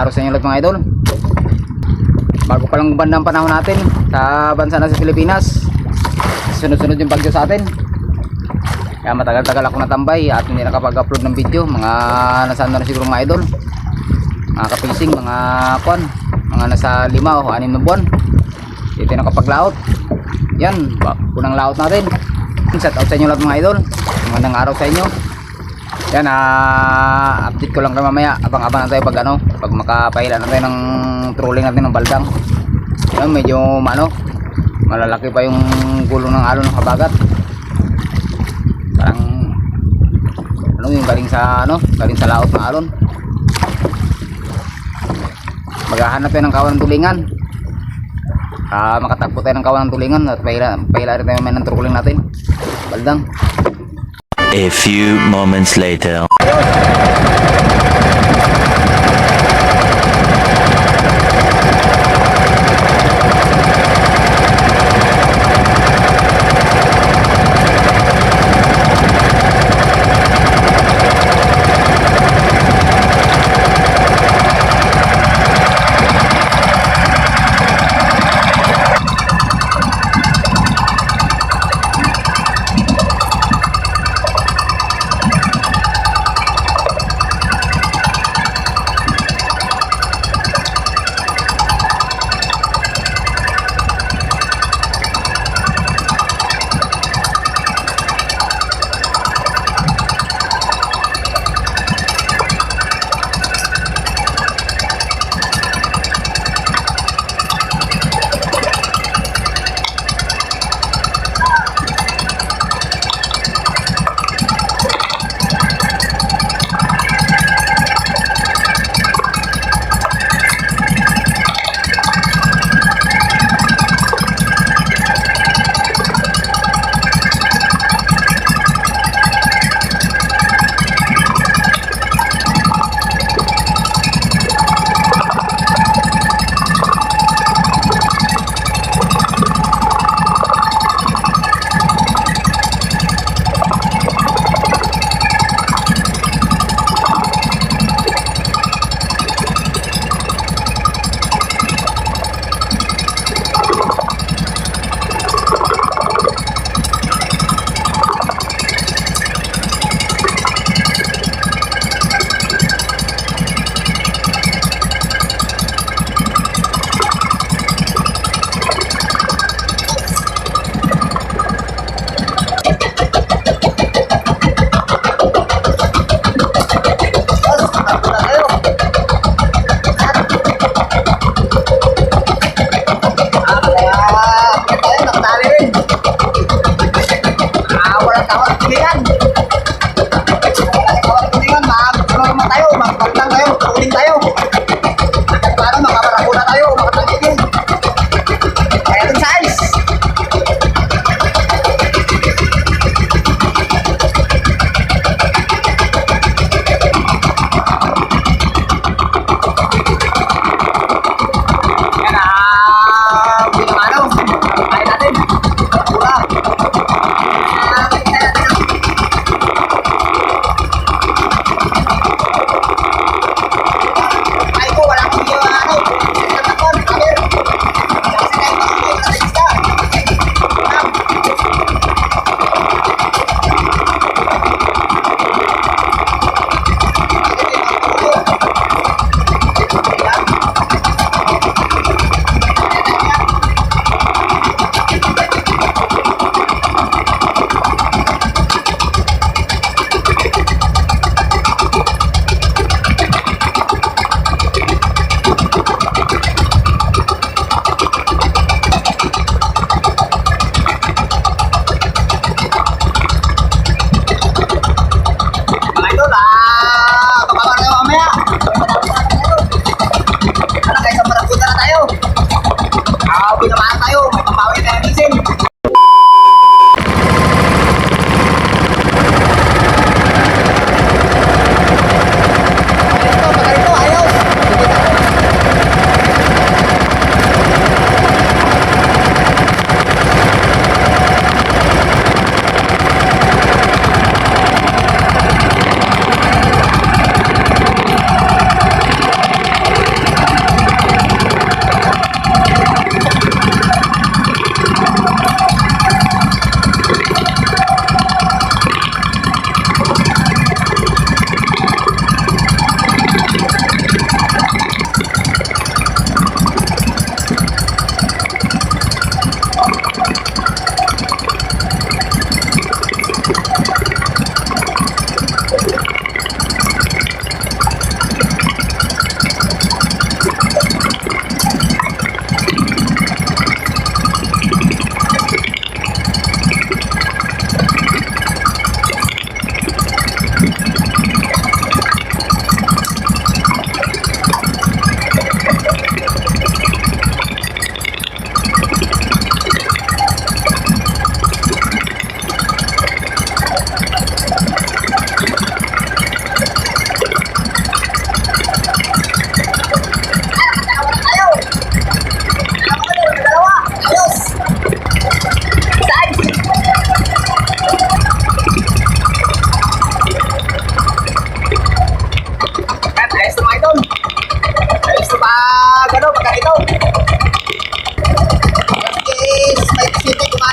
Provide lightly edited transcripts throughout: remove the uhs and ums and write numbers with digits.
araw sa inyo lahat mga idol. Bago pa lang banda ang panahon natin sa bansa na sa Pilipinas. Sunod-sunod yung bagyo sa atin. Kaya matagal-tagal ako natambay at hindi nakapag-upload ng video. Mga nasaan na siguro mga idol. Mga kapising, mga kwan. Mga nasa 5 o 6 na buwan. Dito nakapaglaot. Yan, unang laot natin. Shout out sa inyo lahat mga idol. Magandang araw sa inyo. Yan, update ko lang kayo mamaya. Abang-abang na tayo pag ano, pag makapahila na tayo ng trolling natin ng baldang. Yan, medyo malalaki pa yung gulong ng alon ng habagat. Parang yung galing sa laot ng alon. Maghahanap tayo ng kawan ng tulingan. Makatagpo tayo ng kawan ng tulingan at pahila rin tayo ng trolling natin baldang. A few moments later.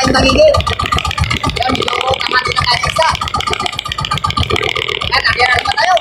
itong tagigil. Yan, medyo kamati na kahit isa. Yan, nagyan na naman tayo.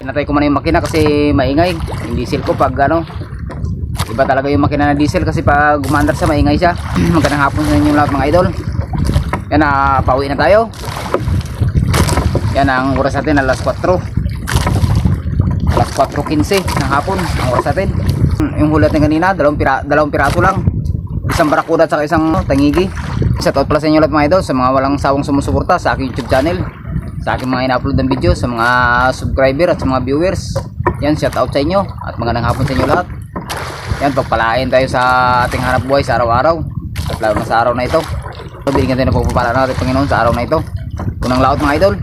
Natry ko man yung makina kasi maingay yung diesel ko pag ano, iba talaga yung makina na diesel kasi pag gumandar siya maingay siya. Magandang hapon sa inyo lahat mga idol. Yan na, pauwi na tayo. Yan ang oras natin, alas 4 alas 4:15 ng hapon ang oras natin. Yung hulat ng kanina, dalawang piraso lang, isang barakuda at saka isang tangigi. Shout out pala sa inyo lahat mga idol, sa mga walang sawang sumusuporta sa aking YouTube channel, sa aking mga ina-upload ng video, sa mga subscriber at sa mga viewers. Yan, shout out sa inyo at magandang hapon sa inyo lahat. Yan, pagpalain tayo sa ating hanap buhay sa araw-araw, lalo na sa araw na ito. Binigyan tayo ng pagpapala natin Panginoon sa araw na ito. Unang laot mga idol,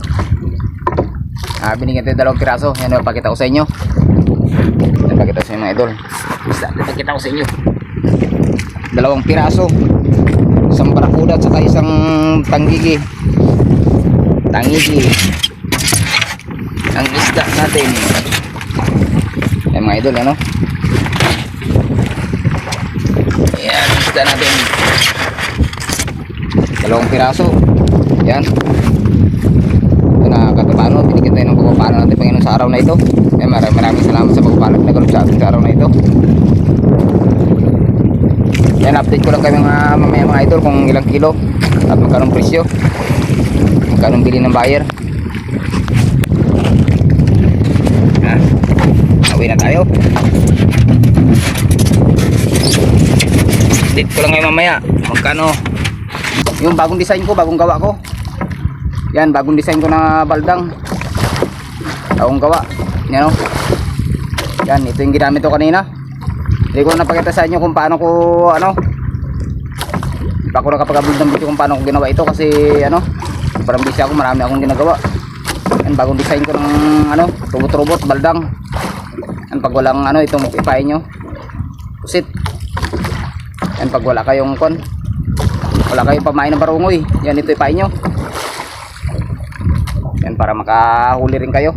binigyan tayo dalawang piraso. Yan, pakita ko sa inyo. Yan, pakita ko sa inyo mga idol. Pakita ko sa inyo dalawang piraso, isang barakuda at saka isang tangigi ang isda natin. Yan mga idol, ano? Yan, isda natin. Dalawang piraso. Yan. Ito na katapano. Binigyan tayo ng pagpapalo natin Panginoon sa araw na ito. Yan, maraming salamat sa pagpapalo na nagulog sa atin sa araw na ito. Yan, update ko lang kayo mamaya mga idol kung ilang kilo at magkano presyo, magkano bili ng buyer. Uwi na tayo. Update ko lang ngayon mamaya magkano yung bagong design ko, bagong gawa ko. Yan, bagong design ko na baldang, bagong gawa. Yan, yan, ito yung ginamit ko kanina. Hindi ko na napakita sa inyo kung paano ko pa ako nakapag-upload ng video kung paano ko ginawa ito kasi parang busy ako, marami akong ginagawa. Yan, bagong design ko ng robot baldang. Yan, pag walang itong ipain nyo pusit. Yan, pag wala kayong wala kayong pamain ng barungoy, yan, ito ipain nyo. Yan, para makahuli rin kayo.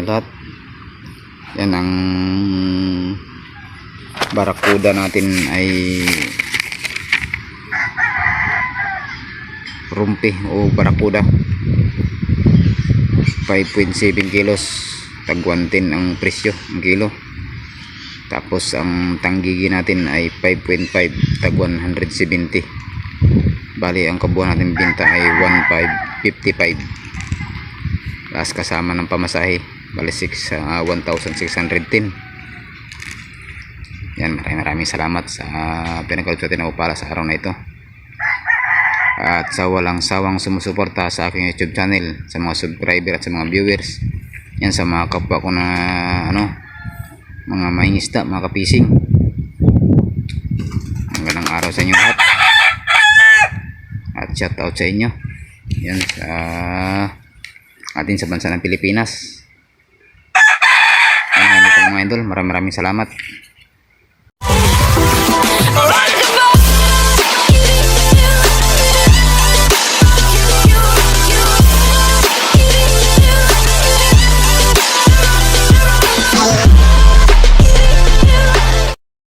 Lahat. Yan, ang barakuda natin ay rumpi o barakuda 5.7 kilos, tag 110 ang presyo ang kilo. Tapos ang tanggigi natin ay 5.5, tag 170. Bali ang kabuuan natin binta ay 1,555 lakas kasama ng pamasahe. Bali 1,610. Yan, maraming salamat sa pinag-upload natin na upala sa araw na ito. At sa walang sawang sumusuporta sa aking YouTube channel, sa mga subscriber at sa mga viewers. Yan, sa mga kapwa ko na mga mangingisda, mga kapising. Magandang araw sa inyo lahat. At shout out sa inyo. Yan, sa natin sa bansa ng Pilipinas. Ayan, dito mga idol, maraming salamat.